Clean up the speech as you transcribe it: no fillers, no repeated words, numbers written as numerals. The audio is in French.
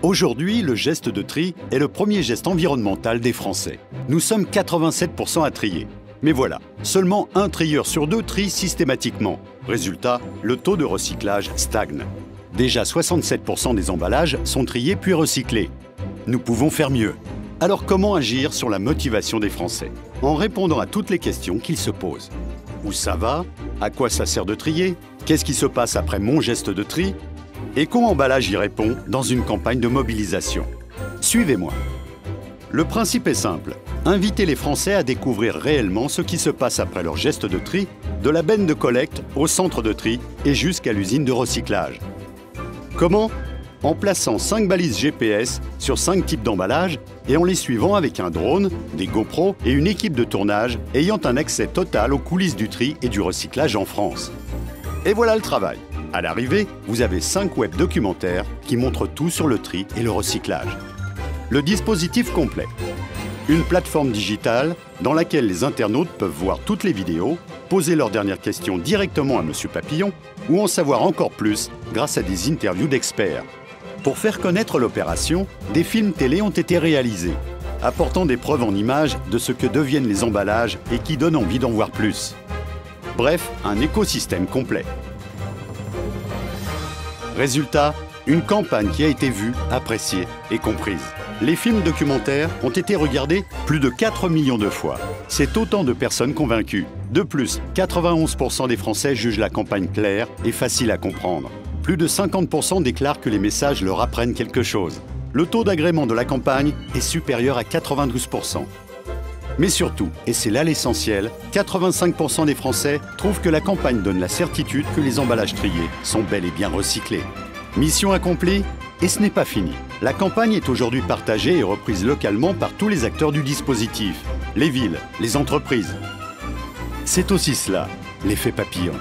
Aujourd'hui, le geste de tri est le premier geste environnemental des Français. Nous sommes 87% à trier. Mais voilà, seulement un trieur sur deux trie systématiquement. Résultat, le taux de recyclage stagne. Déjà 67% des emballages sont triés puis recyclés. Nous pouvons faire mieux. Alors comment agir sur la motivation des Français? En répondant à toutes les questions qu'ils se posent. Où ça va? À quoi ça sert de trier? Qu'est-ce qui se passe après mon geste de tri? Eco-emballage y répond dans une campagne de mobilisation. Suivez-moi. Le principe est simple. Inviter les Français à découvrir réellement ce qui se passe après leur geste de tri, de la benne de collecte au centre de tri et jusqu'à l'usine de recyclage. Comment? En plaçant 5 balises GPS sur 5 types d'emballages et en les suivant avec un drone, des GoPro et une équipe de tournage ayant un accès total aux coulisses du tri et du recyclage en France. Et voilà le travail. À l'arrivée, vous avez 5 web documentaires qui montrent tout sur le tri et le recyclage. Le dispositif complet. Une plateforme digitale dans laquelle les internautes peuvent voir toutes les vidéos, poser leurs dernières questions directement à Monsieur Papillon ou en savoir encore plus grâce à des interviews d'experts. Pour faire connaître l'opération, des films télé ont été réalisés, apportant des preuves en images de ce que deviennent les emballages et qui donnent envie d'en voir plus. Bref, un écosystème complet. Résultat, une campagne qui a été vue, appréciée et comprise. Les films documentaires ont été regardés plus de 4 millions de fois. C'est autant de personnes convaincues. De plus, 91% des Français jugent la campagne claire et facile à comprendre. Plus de 50% déclarent que les messages leur apprennent quelque chose. Le taux d'agrément de la campagne est supérieur à 92%. Mais surtout, et c'est là l'essentiel, 85% des Français trouvent que la campagne donne la certitude que les emballages triés sont bel et bien recyclés. Mission accomplie, et ce n'est pas fini. La campagne est aujourd'hui partagée et reprise localement par tous les acteurs du dispositif, les villes, les entreprises. C'est aussi cela, l'effet papillon.